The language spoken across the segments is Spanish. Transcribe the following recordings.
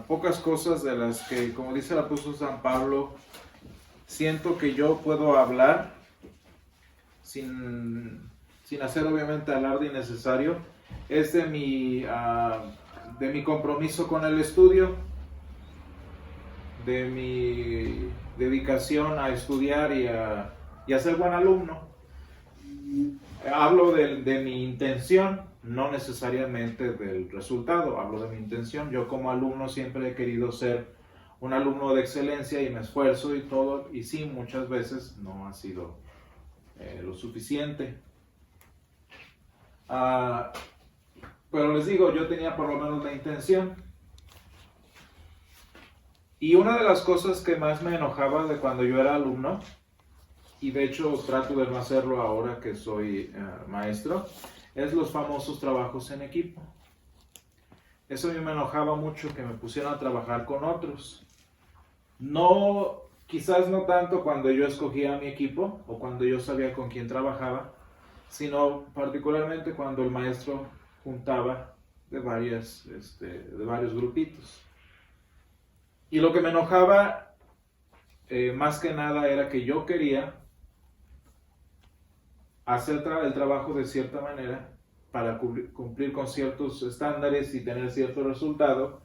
pocas cosas de las que, como dice el apóstol San Pablo, siento que yo puedo hablar sin hacer obviamente alarde innecesario, es de mi compromiso con el estudio, de mi dedicación a estudiar y a ser buen alumno. Hablo de mi intención, no necesariamente del resultado, hablo de mi intención. Yo como alumno siempre he querido ser un alumno de excelencia y me esfuerzo y todo, y sí, muchas veces no ha sido lo suficiente. Pero les digo, yo tenía por lo menos la intención. Y una de las cosas que más me enojaba de cuando yo era alumno, y de hecho trato de no hacerlo ahora que soy maestro, es los famosos trabajos en equipo. Eso a mí me enojaba mucho, que me pusieran a trabajar con otros. No, quizás no tanto cuando yo escogía mi equipo o cuando yo sabía con quién trabajaba, sino particularmente cuando el maestro juntaba de varios grupitos. Y lo que me enojaba más que nada era que yo quería hacer el trabajo de cierta manera para cumplir con ciertos estándares y tener cierto resultado,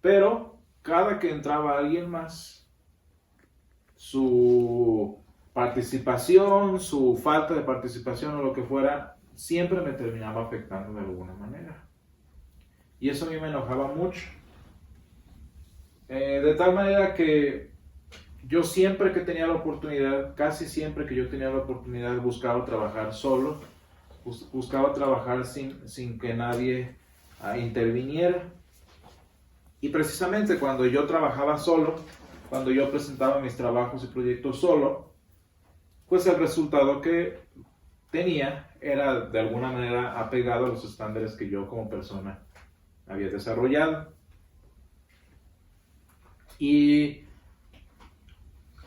pero cada que entraba alguien más, su participación, su falta de participación o lo que fuera, siempre me terminaba afectando de alguna manera. Y eso a mí me enojaba mucho. De tal manera que yo siempre que tenía la oportunidad, casi siempre que yo tenía la oportunidad, buscaba trabajar solo, buscaba trabajar sin que nadie interviniera. Y precisamente cuando yo trabajaba solo, cuando yo presentaba mis trabajos y proyectos solo, pues el resultado que tenía era de alguna manera apegado a los estándares que yo como persona había desarrollado. Y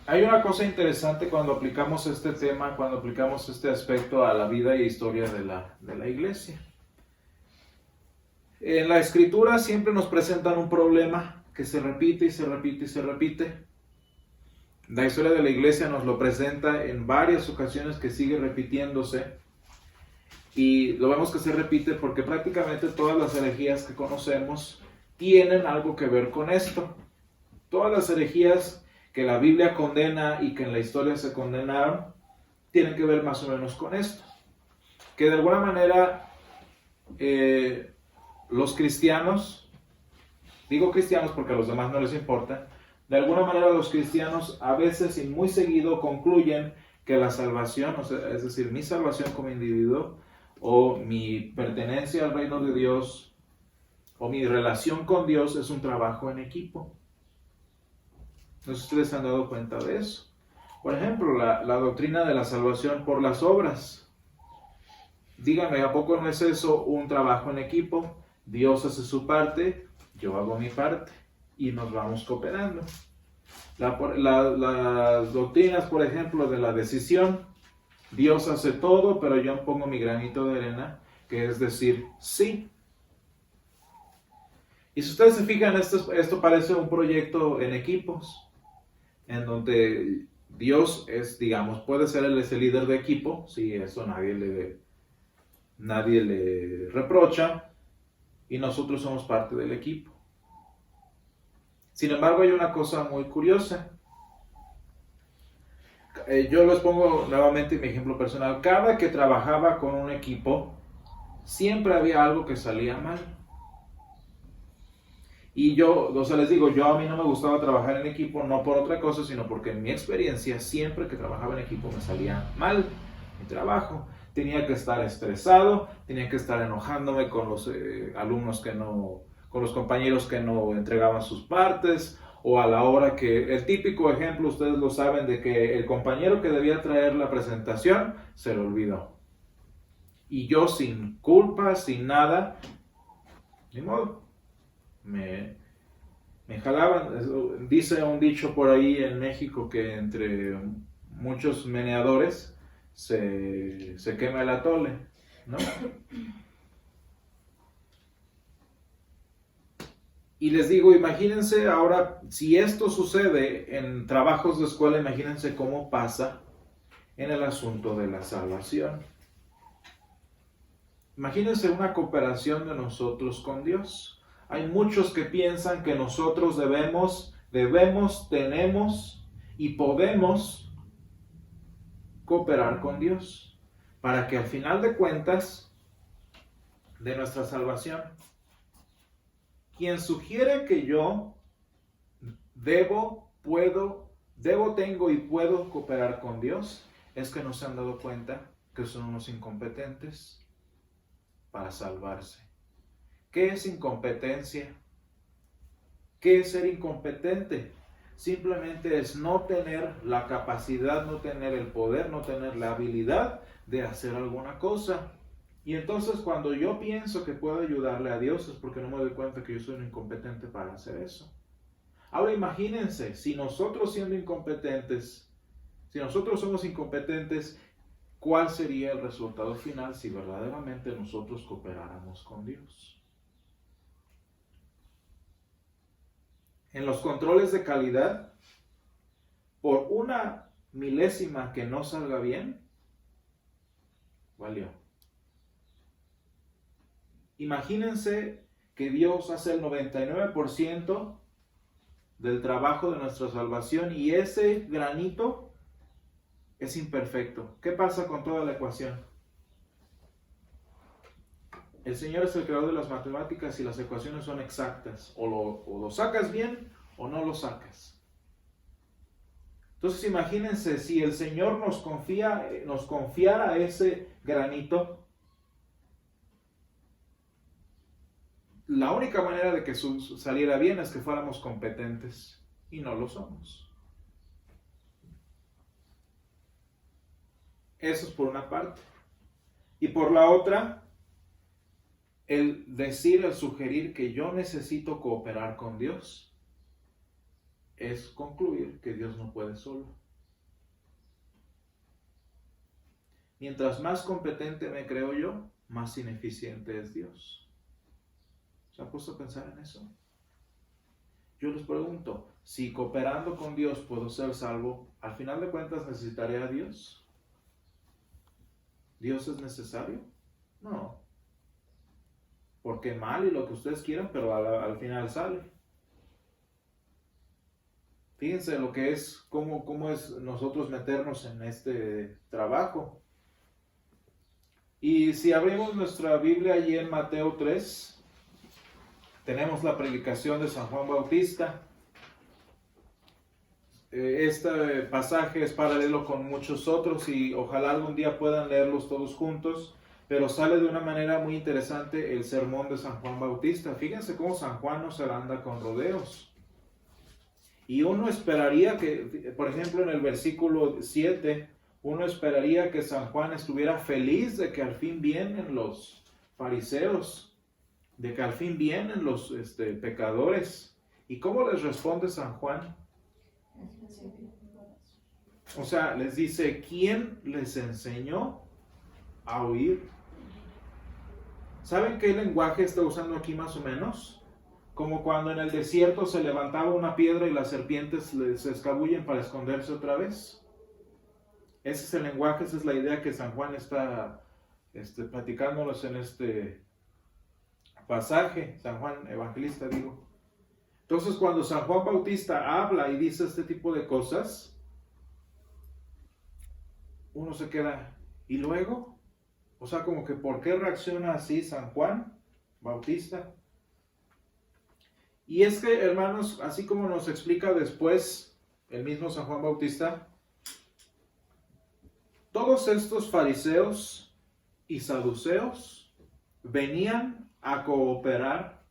hay una cosa interesante cuando aplicamos este tema, cuando aplicamos este aspecto a la vida y historia de la iglesia. En la escritura siempre nos presentan un problema que se repite y se repite y se repite. La historia de la iglesia nos lo presenta en varias ocasiones, que sigue repitiéndose. Y lo vemos que se repite porque prácticamente todas las herejías que conocemos tienen algo que ver con esto. Todas las herejías que la Biblia condena y que en la historia se condenaron, tienen que ver más o menos con esto. Que de alguna manera los cristianos, digo cristianos porque a los demás no les importa, de alguna manera los cristianos a veces y muy seguido concluyen que la salvación, o sea, es decir, mi salvación como individuo o mi pertenencia al reino de Dios o mi relación con Dios es un trabajo en equipo. No sé si ustedes se han dado cuenta de eso. Por ejemplo, la doctrina de la salvación por las obras. Díganme, ¿a poco no es eso un trabajo en equipo? Dios hace su parte, yo hago mi parte y nos vamos cooperando. Las doctrinas, por ejemplo, de la decisión, Dios hace todo, pero yo pongo mi granito de arena, que es decir, sí. Y si ustedes se fijan, esto parece un proyecto en equipos, en donde Dios es, digamos, puede ser él ese líder de equipo, sí, eso nadie le reprocha, y nosotros somos parte del equipo. Sin embargo, hay una cosa muy curiosa. Yo les pongo nuevamente mi ejemplo personal. Cada que trabajaba con un equipo, siempre había algo que salía mal. Y yo, o sea, les digo, a mí no me gustaba trabajar en equipo, no por otra cosa, sino porque en mi experiencia, siempre que trabajaba en equipo me salía mal mi trabajo. Tenía que estar estresado, tenía que estar enojándome con los alumnos con los compañeros que no entregaban sus partes, o a la hora que, el típico ejemplo, ustedes lo saben, de que el compañero que debía traer la presentación se lo olvidó. Y yo sin culpa, sin nada, ni modo, me jalaban. Dice un dicho por ahí en México que entre muchos meneadores se quema el atole, ¿no? Y les digo, imagínense ahora, si esto sucede en trabajos de escuela, imagínense cómo pasa en el asunto de la salvación. Imagínense una cooperación de nosotros con Dios. Hay muchos que piensan que nosotros debemos, tenemos y podemos cooperar con Dios para que al final de cuentas de nuestra salvación, quien sugiere que yo tengo y puedo cooperar con Dios, es que no se han dado cuenta que son unos incompetentes para salvarse. ¿Qué es incompetencia? ¿Qué es ser incompetente? Simplemente es no tener la capacidad, no tener el poder, no tener la habilidad de hacer alguna cosa. Y entonces cuando yo pienso que puedo ayudarle a Dios es porque no me doy cuenta que yo soy un incompetente para hacer eso. Ahora imagínense, si nosotros somos incompetentes, ¿cuál sería el resultado final si verdaderamente nosotros cooperáramos con Dios? En los controles de calidad, por una milésima que no salga bien, valió. Imagínense que Dios hace el 99% del trabajo de nuestra salvación y ese granito es imperfecto. ¿Qué pasa con toda la ecuación? El Señor es el creador de las matemáticas y las ecuaciones son exactas. O lo sacas bien o no lo sacas. Entonces imagínense si el Señor nos confiara ese granito. La única manera de que saliera bien es que fuéramos competentes y no lo somos. Eso es por una parte. Y por la otra, el sugerir que yo necesito cooperar con Dios es concluir que Dios no puede solo. Mientras más competente me creo yo, más ineficiente es Dios. ¿Se han puesto a pensar en eso? Yo les pregunto, si cooperando con Dios puedo ser salvo, ¿al final de cuentas necesitaré a Dios? ¿Dios es necesario? No. Porque mal y lo que ustedes quieran, pero al final sale. Fíjense lo que es, cómo es nosotros meternos en este trabajo. Y si abrimos nuestra Biblia allí en Mateo 3, tenemos la predicación de San Juan Bautista. Este pasaje es paralelo con muchos otros y ojalá algún día puedan leerlos todos juntos, pero sale de una manera muy interesante el sermón de San Juan Bautista. Fíjense cómo San Juan no se la anda con rodeos. Y uno esperaría que, por ejemplo, en el versículo 7, uno esperaría que San Juan estuviera feliz de que al fin vienen los fariseos, de que al fin vienen los pecadores. ¿Y cómo les responde San Juan? O sea, les dice, ¿quién les enseñó a oír? ¿Saben qué lenguaje está usando aquí más o menos? Como cuando en el desierto se levantaba una piedra y las serpientes se escabullen para esconderse otra vez. Ese es el lenguaje, esa es la idea que San Juan está platicándonos en este pasaje, San Juan Evangelista digo. Entonces cuando San Juan Bautista habla y dice este tipo de cosas, uno se queda, ¿y luego? O sea, como que ¿por qué reacciona así San Juan Bautista? Y es que, hermanos, así como nos explica después el mismo San Juan Bautista, todos estos fariseos y saduceos venían a cooperar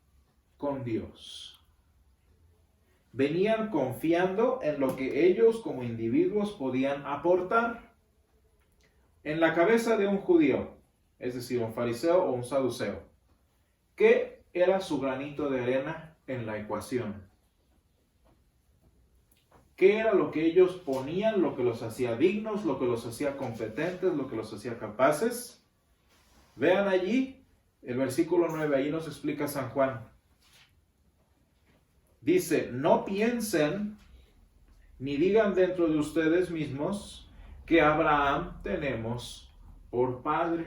con Dios. Venían confiando en lo que ellos como individuos podían aportar. En la cabeza de un judío, es decir, un fariseo o un saduceo, ¿qué era su granito de arena en la ecuación? ¿Qué era lo que ellos ponían, lo que los hacía dignos, lo que los hacía competentes, lo que los hacía capaces? Vean allí el versículo 9, ahí nos explica San Juan. Dice, no piensen ni digan dentro de ustedes mismos que a Abraham tenemos por padre.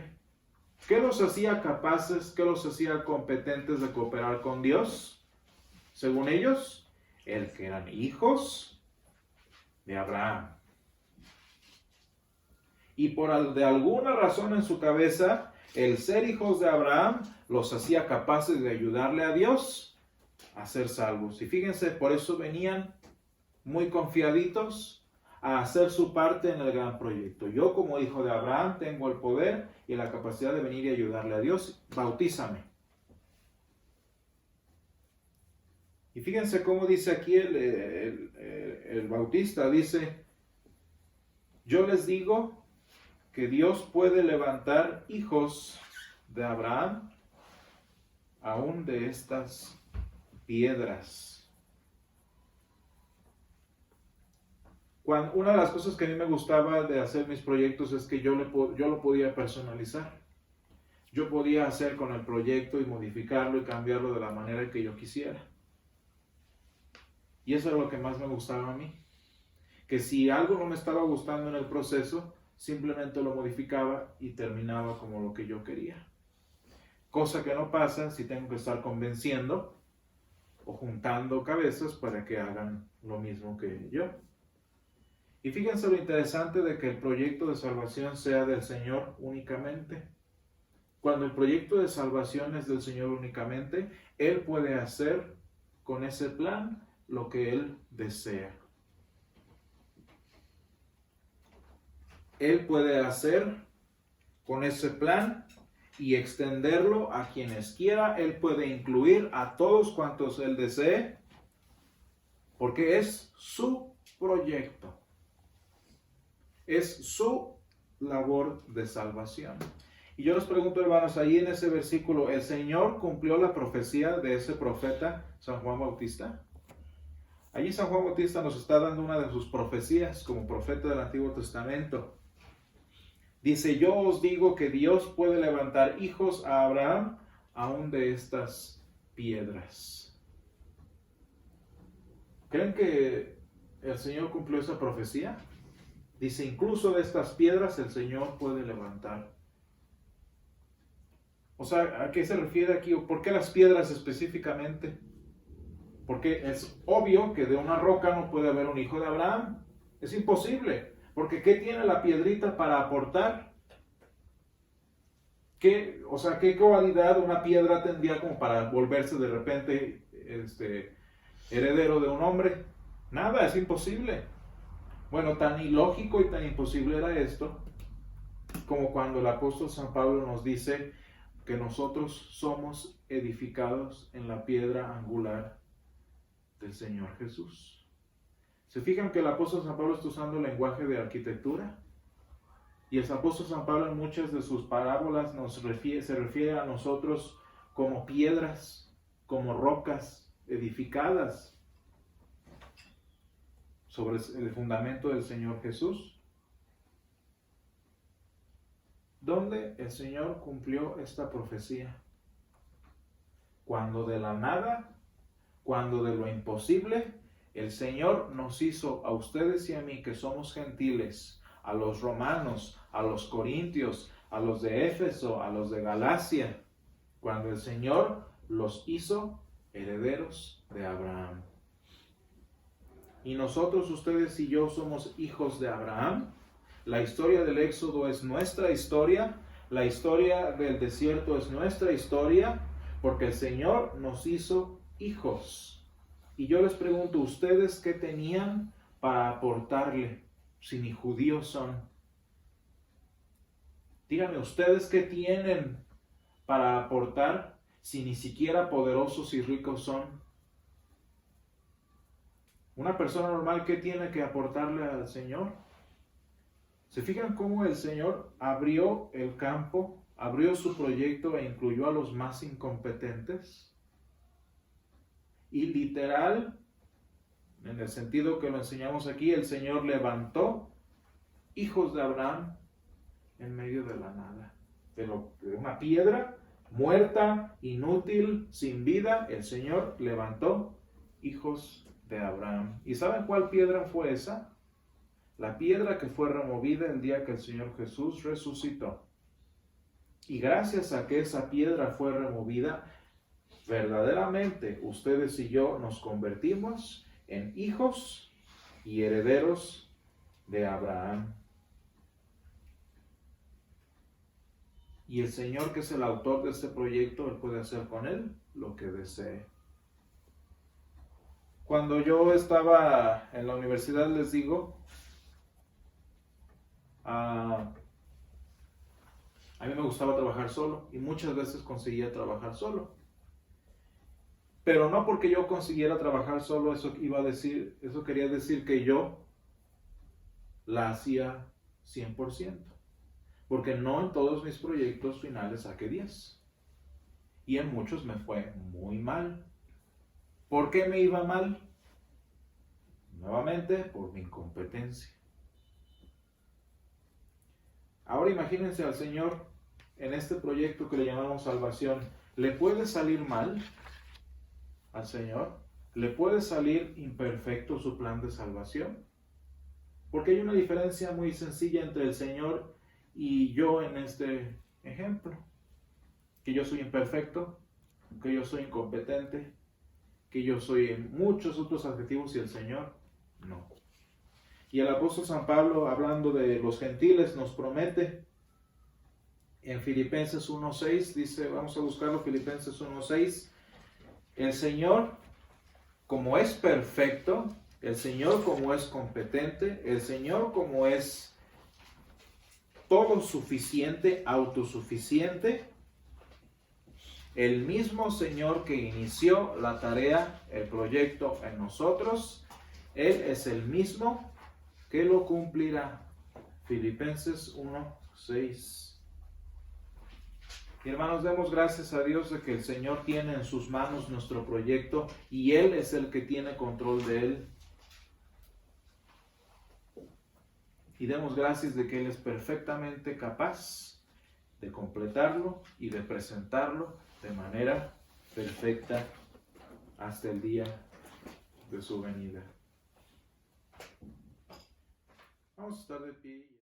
¿Qué los hacía capaces, qué los hacía competentes de cooperar con Dios? Según ellos, el que eran hijos de Abraham. Y de alguna razón en su cabeza, el ser hijos de Abraham los hacía capaces de ayudarle a Dios a ser salvos. Y fíjense, por eso venían muy confiaditos a hacer su parte en el gran proyecto. Yo como hijo de Abraham tengo el poder y la capacidad de venir y ayudarle a Dios. Bautízame. Y fíjense cómo dice aquí el bautista. Dice, yo les digo que Dios puede levantar hijos de Abraham aún de estas piedras. Una de las cosas que a mí me gustaba de hacer mis proyectos es que yo lo podía personalizar. Yo podía hacer con el proyecto y modificarlo y cambiarlo de la manera que yo quisiera. Y eso es lo que más me gustaba a mí. Que si algo no me estaba gustando en el proceso, simplemente lo modificaba y terminaba como lo que yo quería. Cosa que no pasa si tengo que estar convenciendo o juntando cabezas para que hagan lo mismo que yo. Y fíjense lo interesante de que el proyecto de salvación sea del Señor únicamente. Cuando el proyecto de salvación es del Señor únicamente, Él puede hacer con ese plan lo que Él desea. Él puede hacer con ese plan y extenderlo a quienes quiera. Él puede incluir a todos cuantos Él desee, porque es su proyecto. Es su labor de salvación. Y yo les pregunto, hermanos, ahí en ese versículo, ¿el Señor cumplió la profecía de ese profeta, San Juan Bautista? Allí San Juan Bautista nos está dando una de sus profecías como profeta del Antiguo Testamento. Dice, yo os digo que Dios puede levantar hijos a Abraham aún de estas piedras. ¿Creen que el Señor cumplió esa profecía? Dice, incluso de estas piedras el Señor puede levantar. O sea, ¿a qué se refiere aquí? ¿Por qué las piedras específicamente? Porque es obvio que de una roca no puede haber un hijo de Abraham. Es imposible. Porque ¿qué tiene la piedrita para aportar? ¿Qué cualidad una piedra tendría como para volverse de repente heredero de un hombre? Nada, es imposible. Bueno, tan ilógico y tan imposible era esto, como cuando el apóstol San Pablo nos dice que nosotros somos edificados en la piedra angular del Señor Jesús. ¿Se fijan que el apóstol San Pablo está usando el lenguaje de arquitectura? Y el apóstol San Pablo en muchas de sus parábolas se refiere a nosotros como piedras, como rocas edificadas sobre el fundamento del Señor Jesús. ¿Dónde el Señor cumplió esta profecía? Cuando de la nada, cuando de lo imposible, el Señor nos hizo a ustedes y a mí, que somos gentiles, a los romanos, a los corintios, a los de Éfeso, a los de Galacia, cuando el Señor los hizo herederos de Abraham. Y nosotros, ustedes y yo, somos hijos de Abraham. La historia del Éxodo es nuestra historia. La historia del desierto es nuestra historia, porque el Señor nos hizo hijos. Y yo les pregunto, ¿ustedes qué tenían para aportarle si ni judíos son? Díganme, ¿ustedes qué tienen para aportar si ni siquiera poderosos y ricos son? Una persona normal, ¿qué tiene que aportarle al Señor? ¿Se fijan cómo el Señor abrió el campo, abrió su proyecto e incluyó a los más incompetentes? Y literal, en el sentido que lo enseñamos aquí, el Señor levantó hijos de Abraham en medio de la nada. De una piedra muerta, inútil, sin vida, el Señor levantó hijos de Abraham. ¿Y saben cuál piedra fue esa? La piedra que fue removida el día que el Señor Jesús resucitó. Y gracias a que esa piedra fue removida, verdaderamente ustedes y yo nos convertimos en hijos y herederos de Abraham. Y el Señor, que es el autor de este proyecto, Él puede hacer con él lo que desee. Cuando yo estaba en la universidad, les digo, a mí me gustaba trabajar solo y muchas veces conseguía trabajar solo. Pero no porque yo consiguiera trabajar solo, eso quería decir que yo la hacía 100%. Porque no en todos mis proyectos finales saqué 10. Y en muchos me fue muy mal. ¿Por qué me iba mal? Nuevamente, por mi incompetencia. Ahora imagínense al Señor en este proyecto que le llamamos salvación. ¿Le puede salir mal al Señor? ¿Le puede salir imperfecto su plan de salvación? Porque hay una diferencia muy sencilla entre el Señor y yo en este ejemplo. Que yo soy imperfecto, que yo soy incompetente, que yo soy en muchos otros adjetivos y el Señor no. Y el apóstol San Pablo, hablando de los gentiles, nos promete en Filipenses 1:6, dice, vamos a buscarlo, Filipenses 1:6, el Señor como es perfecto, el Señor como es competente, el Señor como es todo suficiente, autosuficiente, el mismo Señor que inició la tarea, el proyecto en nosotros, Él es el mismo que lo cumplirá. Filipenses 1:6. Y hermanos, demos gracias a Dios de que el Señor tiene en sus manos nuestro proyecto y Él es el que tiene control de él. Y demos gracias de que Él es perfectamente capaz de completarlo y de presentarlo de manera perfecta hasta el día de su venida. Vamos a estar de pie.